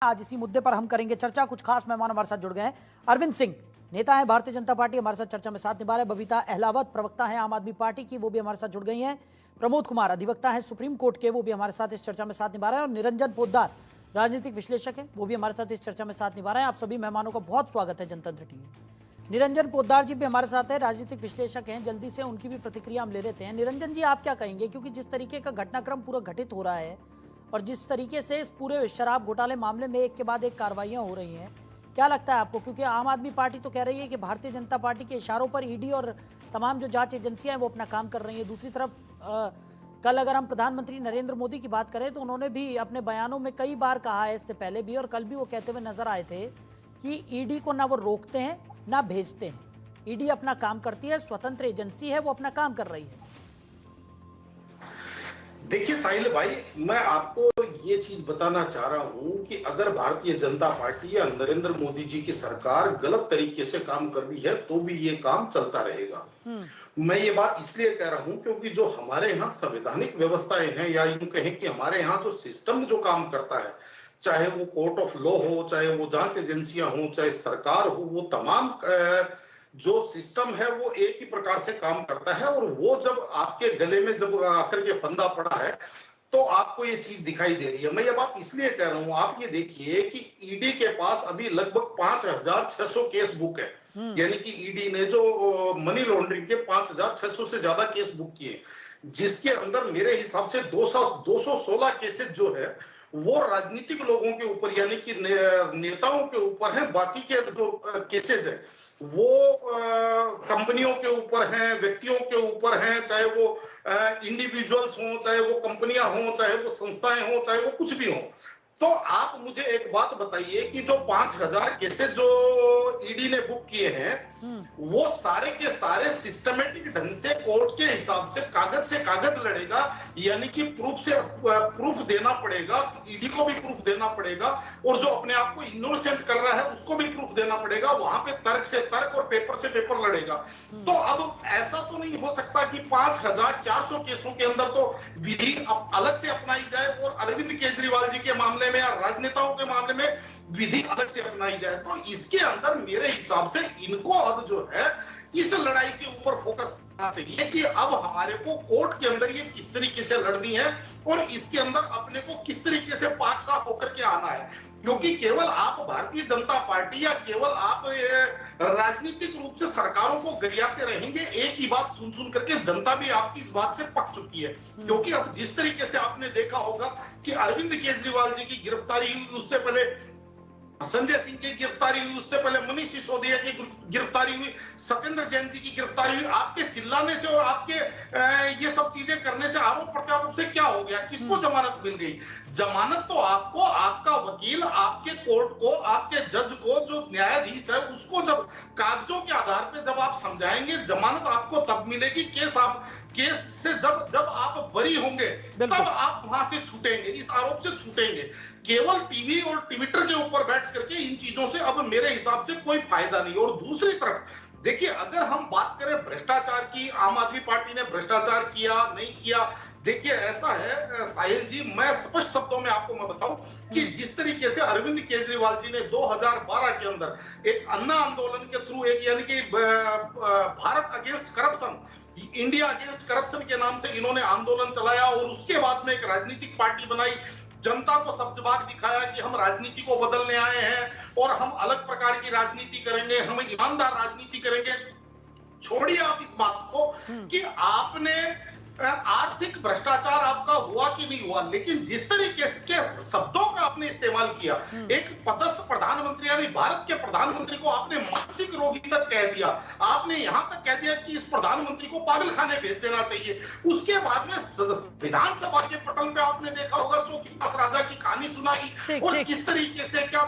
आज इसी मुद्दे पर हम करेंगे चर्चा। कुछ खास मेहमान हमारे साथ जुड़ गए हैं। अरविंद सिंह नेता है भारतीय जनता पार्टी, हमारे साथ चर्चा में साथ निभा रहे। बबीता अहलावत प्रवक्ता है आम आदमी पार्टी की, वो भी हमारे साथ जुड़ गई हैं। प्रमोद कुमार अधिवक्ता है सुप्रीम कोर्ट के, वो भी हमारे साथ इस चर्चा में साथ निभा रहे हैं। और निरंजन पोद्दार राजनीतिक विश्लेषक है, वो भी हमारे साथ इस चर्चा में साथ निभा रहे हैं। आप सभी मेहमानों का बहुत स्वागत है जनतंत्र टीवी। निरंजन पोद्दार जी भी हमारे साथ है, राजनीतिक विश्लेषक हैं। जल्दी से उनकी भी प्रतिक्रिया हम ले लेते हैं। निरंजन जी, आप क्या कहेंगे, क्योंकि जिस तरीके का घटनाक्रम पूरा घटित हो रहा है और जिस तरीके से इस पूरे शराब घोटाले मामले में एक के बाद एक कार्रवाइयां हो रही हैं, क्या लगता है आपको? क्योंकि आम आदमी पार्टी तो कह रही है कि भारतीय जनता पार्टी के इशारों पर ईडी और तमाम जो जांच एजेंसियां हैं वो अपना काम कर रही हैं। दूसरी तरफ कल अगर हम प्रधानमंत्री नरेंद्र मोदी की बात करें तो उन्होंने भी अपने बयानों में कई बार कहा है, इससे पहले भी और कल भी वो कहते हुए नजर आए थे कि ईडी को ना वो रोकते हैं ना भेजते हैं। ईडी अपना काम करती है, स्वतंत्र एजेंसी है, वो अपना काम कर रही है। देखिए साहिल भाई, मैं आपको ये चीज बताना चाह रहा हूं कि अगर भारतीय जनता पार्टी या नरेंद्र मोदी जी की सरकार गलत तरीके से काम कर रही है तो भी ये काम चलता रहेगा। मैं ये बात इसलिए कह रहा हूं क्योंकि जो हमारे यहाँ संवैधानिक व्यवस्थाएं हैं, या यूं कहें कि हमारे यहाँ जो सिस्टम जो काम करता है, चाहे वो कोर्ट ऑफ लॉ हो, चाहे वो जांच एजेंसियां हो, चाहे सरकार हो, वो तमाम जो सिस्टम है वो एक ही प्रकार से काम करता है। और वो जब आपके गले में जब आकर के फंदा पड़ा है तो आपको ये चीज दिखाई दे रही है। मैं ये बात इसलिए कह रहा हूं, आप ये देखिए कि ईडी के पास अभी लगभग 5600 केस बुक है। यानी कि ईडी ने जो मनी लॉन्ड्रिंग के 5600 से ज्यादा केस बुक किए, जिसके अंदर मेरे हिसाब से 216 केसेस जो है वो राजनीतिक लोगों के ऊपर यानी कि नेताओं के ऊपर है। बाकी के जो केसेज है वो कंपनियों के ऊपर हैं, व्यक्तियों के ऊपर हैं, चाहे वो इंडिविजुअल्स हों, चाहे वो कंपनियां हों, चाहे वो संस्थाएं हों, चाहे वो कुछ भी हों। तो आप मुझे एक बात बताइए कि जो 5000 केसेस जो ईडी ने बुक किए हैं वो सारे के सारे सिस्टमेटिक ढंग से कोर्ट के हिसाब से कागज लड़ेगा, यानी कि प्रूफ देना पड़ेगा, ईडी को भी प्रूफ देना पड़ेगा, और जो अपने आप को इनोसेंट कर रहा है उसको भी प्रूफ देना पड़ेगा। वहां पे तर्क से तर्क और पेपर से पेपर लड़ेगा। तो अब ऐसा तो नहीं हो सकता कि 5400 केसों के अंदर तो विधि अलग से अपनाई जाए और अरविंद केजरीवाल जी के मामले में या राजनेताओं के मामले में विधि अलग से अपनाई जाए। तो इसके अंदर मेरे हिसाब से इनको अब जो है इस लड़ाई के ऊपर फोकस करना चाहिए कि अब हमारे को कोर्ट के अंदर ये किस तरीके से लड़नी है और इसके अंदर अपने को किस तरीके से पाक साफ होकर के आना है। क्योंकि केवल आप भारतीय जनता पार्टी या केवल आप राजनीतिक रूप से सरकारों को गरियाते रहेंगे, एक ही बात सुन सुन करके जनता भी आपकी इस बात से पक चुकी है। क्योंकि अब जिस तरीके से आपने देखा होगा कि अरविंद केजरीवाल जी की गिरफ्तारी हुई, उससे पहले संजय सिंह की गिरफ्तारी हुई, उससे पहले मनीष सिसोदिया की गिरफ्तारी हुई, सत्येंद्र जैन जी की गिरफ्तारी हुई। आपके चिल्लाने से और आपके ये सब चीजें करने से, आरोप प्रत्यारोप से क्या हो गया? किसको जमानत मिल गई? जमानत तो आपको आपका वकील, आपके कोर्ट को, आपके जज को, जो न्यायाधीश है उसको जब कागजों के आधार पर जब आप समझाएंगे, जमानत आपको तब मिलेगी। केस से जब आप बरी होंगे तब आप वहां से छूटेंगे, इस आरोप से छूटेंगे। केवल टीवी और ट्विटर के ऊपर बैठ करके इन चीजों से अब मेरे हिसाब से कोई फायदा नहीं। और दूसरी तरफ देखिए, अगर हम बात करें भ्रष्टाचार की, आम आदमी पार्टी ने भ्रष्टाचार किया नहीं किया, देखिए ऐसा है साहिल जी, मैं स्पष्ट शब्दों में आपको मैं बताऊं कि जिस तरीके से अरविंद केजरीवाल जी ने 2012 के अंदर एक अन्ना आंदोलन के थ्रू एक यानी कि Bharat against corruption, India against corruption के नाम से इन्होंने आंदोलन चलाया और उसके बाद में एक राजनीतिक पार्टी बनाई, जनता को सब्जबाग दिखाया कि हम राजनीति को बदलने आए हैं और हम अलग प्रकार की राजनीति करेंगे, हम ईमानदार राजनीति करेंगे। छोड़िए आप इस बात को कि आपने आर्थिक भ्रष्टाचार आपका हुआ कि नहीं हुआ, लेकिन जिस तरीके के शब्दों का आपने इस्तेमाल किया, एक पदस्थ प्रधानमंत्री यानी भारत के प्रधानमंत्री को आपने मानसिक रोगी तक कह दिया, आपने यहां तक कह दिया कि इस प्रधानमंत्री को पागल खाने भेज देना चाहिए। उसके बाद में विधानसभा के पटल पे आपने देखा होगा चौकीदार राजा की कहानी सुनाई और किस तरीके से क्या,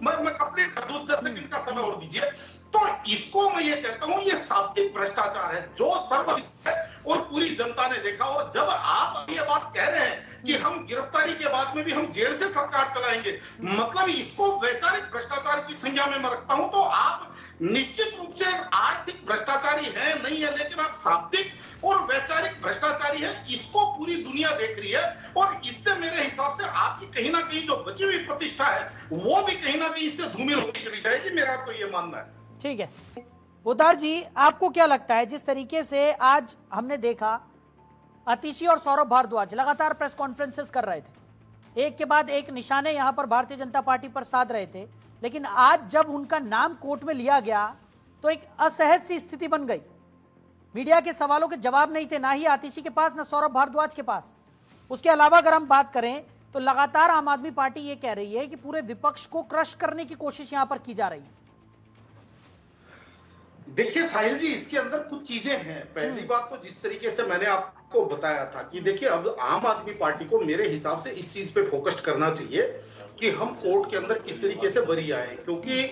मैं कंप्लीट कर दूं, 10 सेकंड का समय और दीजिए। तो इसको मैं ये कहता हूं, ये शाब्दिक भ्रष्टाचार है जो सर्वाधिक है और पूरी जनता ने देखा। और जब आप ये बात कह रहे हैं कि हम गिरफ्तारी के बाद में भी हम जेल से सरकार चलाएंगे, मतलब इसको वैचारिक भ्रष्टाचार की संज्ञा में मैं रखता हूं। तो आप निश्चित रूप से आर्थिक भ्रष्टाचारी है नहीं है, लेकिन आप शाब्दिक और वैचारिक भ्रष्टाचारी है, इसको पूरी दुनिया देख रही है। और इससे मेरे हिसाब से आपकी कहीं ना कहीं जो बची हुई प्रतिष्ठा है वो भी कहीं ना कहीं इससे धूमिल होती चली जाएगी, मेरा तो ये मानना है। ठीक है, पोद्दार जी, आपको क्या लगता है, जिस तरीके से आज हमने देखा आतिशी और सौरभ भारद्वाज लगातार प्रेस कॉन्फ्रेंसेस कर रहे थे, एक के बाद एक निशाने यहां पर भारतीय जनता पार्टी पर साध रहे थे, लेकिन आज जब उनका नाम कोर्ट में लिया गया तो एक असहज सी स्थिति बन गई। मीडिया के सवालों के जवाब नहीं थे, ना ही आतिशी के पास, ना सौरभ भारद्वाज के पास। उसके अलावा अगर हम बात करें तो लगातार आम आदमी पार्टी ये कह रही है कि पूरे विपक्ष को क्रश करने की कोशिश यहां पर की जा रही है। देखिए साहिल जी, इसके अंदर कुछ चीजें हैं। पहली बात तो जिस तरीके से मैंने आपको बताया था कि देखिए अब आम आदमी पार्टी को मेरे हिसाब से इस चीज पे फोकस करना चाहिए कि हम कोर्ट के अंदर किस तरीके से बरी आए, क्योंकि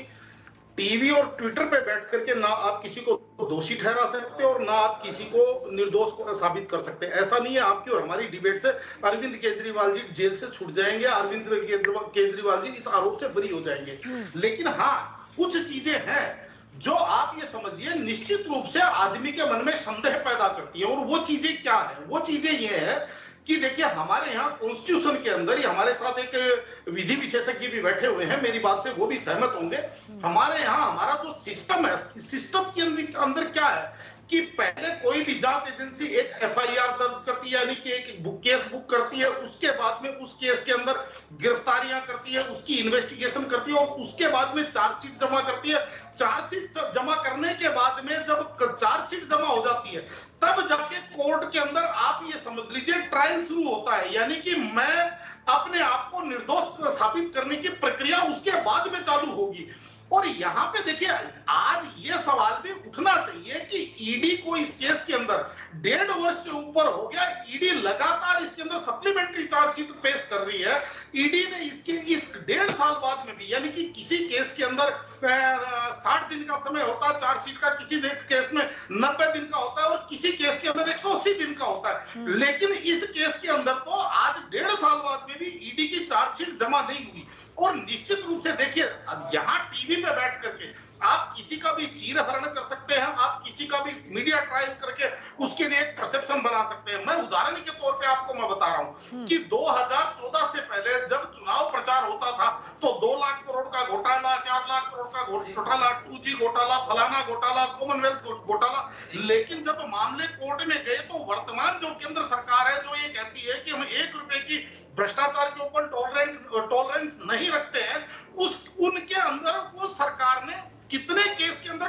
टीवी और ट्विटर पे बैठ करके ना आप किसी को दोषी ठहरा सकते और ना आप किसी को निर्दोष को साबित कर सकते। ऐसा नहीं है आपकी और हमारी डिबेट से अरविंद केजरीवाल जी जेल से छूट जाएंगे, अरविंद केजरीवाल जी इस आरोप से बरी हो जाएंगे। लेकिन हाँ, कुछ चीजें हैं जो आप ये समझिए निश्चित रूप से आदमी के मन में संदेह पैदा करती है। और वो चीजें क्या है? वो चीजें ये है कि देखिए हमारे यहाँ कॉन्स्टिट्यूशन के अंदर, हमारे साथ एक विधि विशेषज्ञ भी बैठे हुए हैं, मेरी बात से वो भी सहमत होंगे। हमारे यहाँ हमारा जो सिस्टम है, सिस्टम के अंदर क्या है कि पहले कोई भी जांच एजेंसी एक एफआईआर दर्ज करती है, यानी कि एक केस बुक करती है, उसके बाद में उस केस के अंदर गिरफ्तारियां करती है, उसकी इन्वेस्टिगेशन करती है और उसके बाद में चार्जशीट जमा करती है। चार्जशीट जमा करने के बाद में जब चार्जशीट जमा हो जाती है तब जाके कोर्ट के अंदर आप ये समझ लीजिए ट्रायल शुरू होता है, यानी कि मैं अपने आप को निर्दोष साबित करने की प्रक्रिया उसके बाद में चालू होगी। और यहाँ पे देखिए आज ये सवाल भी उठना चाहिए कि ईडी को इस केस के अंदर 1.5 वर्ष से ऊपर हो गया, ईडी लगातार इसके अंदर सप्लीमेंट्री चार्जशीट पेश कर रही है। ईडी ने इसके इस 1.5 साल बाद में भी, यानी कि किसी केस के अंदर 60 दिन का समय होता है चार्जशीट का, किसी केस में 90 दिन का होता है और किसी केस के अंदर 180 दिन का होता है। लेकिन इस केस के अंदर तो आज 1.5 साल बाद में भी ईडी की चार्जशीट जमा नहीं हुई। और निश्चित रूप से देखिए यहाँ टीवी पे बैठ करके आप किसी का भी चीरहरण कर सकते हैं, आप किसी का भी मीडिया ट्रायल करके उसके लिए एक परसेप्शन बना सकते हैं। मैं उदाहरण के तौर पे आपको मैं बता रहा हूं कि 2014 से पहले जब चुनाव प्रचार होता था तो 2 लाख करोड़ का घोटाला, 4 लाख करोड़ का घोटाला, 2G घोटाला, फलाना घोटाला, कॉमनवेल्थ घोटाला। लेकिन जब मामले कोर्ट में गए तो वर्तमान जो केंद्र सरकार है जो ये कहती है कि हम 1 रुपए की भ्रष्टाचार के ऊपर टॉलरेंस नहीं रखते हैं, उनके अंदर वो सरकार ने कितने केस के अंदर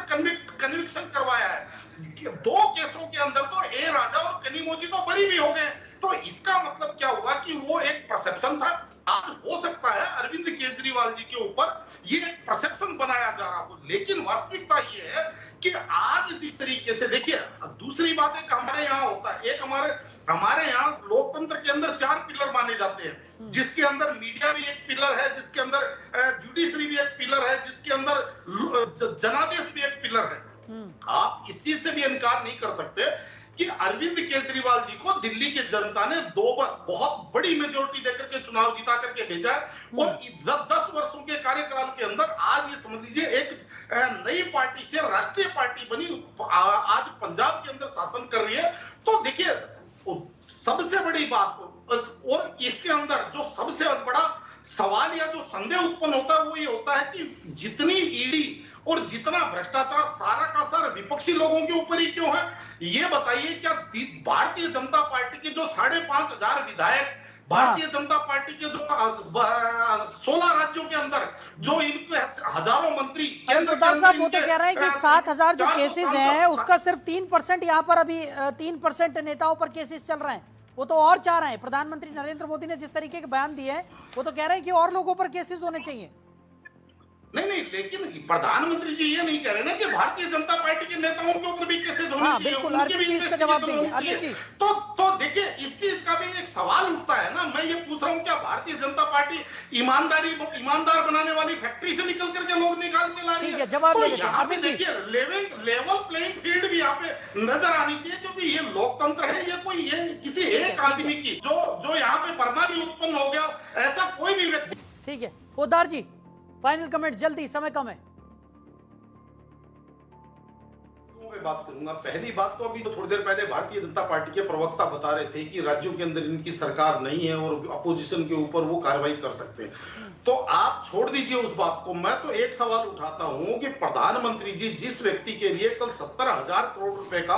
कन्विक्शन करवाया है। 2 केसों के अंदर तो ए राजा और कनिमोजी तो बरी भी हो गए। तो इसका मतलब क्या हुआ कि वो एक परसेप्शन था। आज हो सकता है अरविंद केजरीवाल जी के ऊपर ये एक परसेप्शन बनाया जा रहा हो, लेकिन वास्तविकता ये है कि आज जिस तरीके से देखिए, दूसरी बात एक हमारे यहाँ होता है, एक हमारे यहाँ लोकतंत्र के अंदर 4 पिलर माने जाते हैं, जिसके अंदर मीडिया भी एक पिलर है, जिसके अंदर जुडिशरी भी एक पिलर है, जिसके अंदर जनादेश भी एक पिलर है। आप इस चीज से भी इनकार नहीं कर सकते कि अरविंद केजरीवाल जी को दिल्ली की जनता ने 2 बार बहुत बड़ी मेजोरिटी देकर के चुनाव जीता करके भेजा है। और 10 वर्षों के कार्यकाल के अंदर आज ये समझ लीजिए एक नई पार्टी से राष्ट्रीय पार्टी बनी, आज पंजाब के अंदर शासन कर रही है। तो देखिए सबसे बड़ी बात और इसके अंदर जो सबसे बड़ा सवाल या जो संदेह उत्पन्न होता है वो ये होता है कि जितनी ईडी और जितना भ्रष्टाचार सारा का सारा विपक्षी लोगों के ऊपर ही क्यों है? ये बताइए, क्या भारतीय जनता पार्टी के जो 5,500 विधायक, भारतीय जनता पार्टी के जो 16 राज्यों के अंदर जो इनके हजारों मंत्री, केंद्र साहब वो तो कह रहे हैं कि 7,000 जो केसेस हैं उसका सिर्फ 3% यहाँ पर अभी 3% नेताओं पर केसेस चल रहे हैं। वो तो और चाह रहे हैं। प्रधानमंत्री नरेंद्र मोदी ने जिस तरीके के बयान दिए हैं वो तो कह रहे हैं कि और लोगों पर केसेस होने चाहिए। नहीं, लेकिन प्रधानमंत्री जी ये नहीं कह रहे ना कि भारतीय जनता पार्टी के नेताओं के ऊपर भी केसेस होने चाहिए, उनके भी इन्वेस्टिगेशन होनी चाहिए। तो देखिए इस चीज का भी एक सवाल उठता है ना। मैं ये पूछ रहा हूँ क्या भारतीय जनता पार्टी ईमानदार बनाने वाली फैक्ट्री से निकल करके लोग निकाल के ला रही ठीक है। है, जवाब तो दे देते हैं। यहाँ पे अरविंद जी। देखिए लेवल प्लेइंग फील्ड भी यहाँ पे नजर आनी चाहिए, क्योंकि ये लोकतंत्र है, ये किसी एक आदमी की जो यहाँ पे बदमाशी उत्पन्न हो गया, ऐसा कोई भी व्यक्ति। ठीक है, पोद्दार जी फाइनल कमेंट जल्दी, समय कम है। मैं बात करूंगा। पहली बात तो अभी तो थोड़ी देर पहले भारतीय जनता पार्टी के प्रवक्ता बता रहे थे कि राज्यों के अंदर इनकी सरकार नहीं है और अपोजिशन के ऊपर वो कार्रवाई कर सकते हैं। तो आप छोड़ दीजिए उस बात को। मैं तो एक सवाल उठाता हूं कि प्रधानमंत्री जी जिस व्यक्ति के लिए कल 70,000 करोड़ रुपए का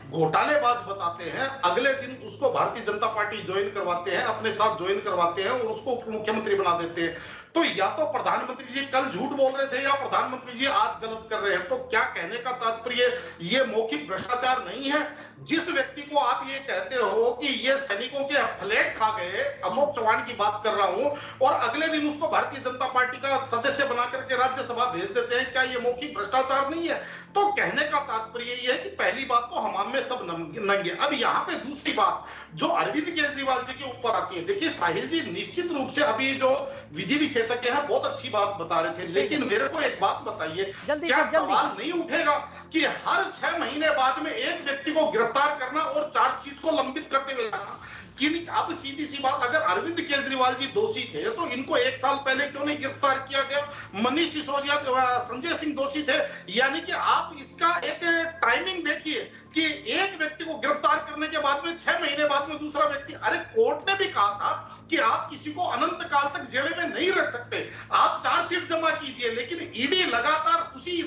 घोटालेबाज बताते हैं, अगले दिन उसको भारतीय जनता पार्टी ज्वाइन करवाते हैं, अपने साथ ज्वाइन करवाते हैं और उसको उप मुख्यमंत्री बना देते हैं। तो या तो प्रधानमंत्री जी कल झूठ बोल रहे थे या प्रधानमंत्री जी आज गलत कर रहे हैं। तो क्या कहने का तात्पर्य ये मौखिक भ्रष्टाचार नहीं है? जिस व्यक्ति को आप ये कहते हो कि ये सैनिकों के फ्लैट खा गए, अशोक चौहान की बात कर रहा हूं, और अगले दिन उसको भारतीय जनता पार्टी का सदस्य बना करके राज्यसभा भेज देते हैं, क्या ये मौखिक भ्रष्टाचार नहीं है? तो कहने का तात्पर्य ये है कि पहली बात तो हमाम में सब नंगे। अब यहाँ पे दूसरी बात जो अरविंद केजरीवाल जी के ऊपर आती है, देखिए साहिल जी निश्चित रूप से अभी जो विधि विशेषज्ञ हैं बहुत अच्छी बात बता रहे थे, लेकिन मेरे को एक बात बताइए, क्या सवाल नहीं उठेगा कि हर 6 महीने बाद में एक व्यक्ति को गिरफ्तार करना और चार्जशीट को लंबित करते हुए जाना? कि अब सीधी सी बात, अगर अरविंद केजरीवाल जी दोषी थे तो इनको 1 साल पहले क्यों नहीं गिरफ्तार किया गया? मनीष सिसोदिया, संजय सिंह दोषी थे। यानी कि आप इसका एक टाइमिंग देखिए कि एक व्यक्ति को गिरफ्तार करने के बाद में 6 महीने बाद में दूसरा व्यक्ति, अरे कोर्ट ने भी कहा था कि आप किसी को अनंत काल तक जेल में नहीं रख सकते, आप चार्जशीट जमा कीजिए, लेकिन ईडी लगातार उसी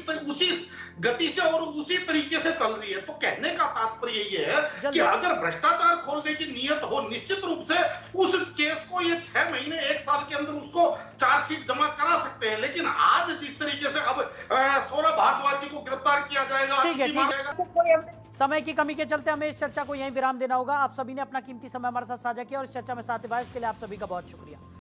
गति से और उसी तरीके से चल रही है। तो कहने का तात्पर्य ये है कि अगर भ्रष्टाचार खोलने की नियत हो, निश्चित रूप से उस केस को ये 6 महीने 1 साल के अंदर उसको चार्जशीट जमा करा सकते हैं। लेकिन आज जिस तरीके से अब सौरभ भारद्वाज जी को गिरफ्तार किया जाएगा, समय की कमी के चलते हमें इस चर्चा को यहीं विराम देना होगा। आप सभी ने अपना कीमती समय हमारे साथ साझा किया और इस चर्चा में साथ निभाया, इसके लिए आप सभी का बहुत शुक्रिया।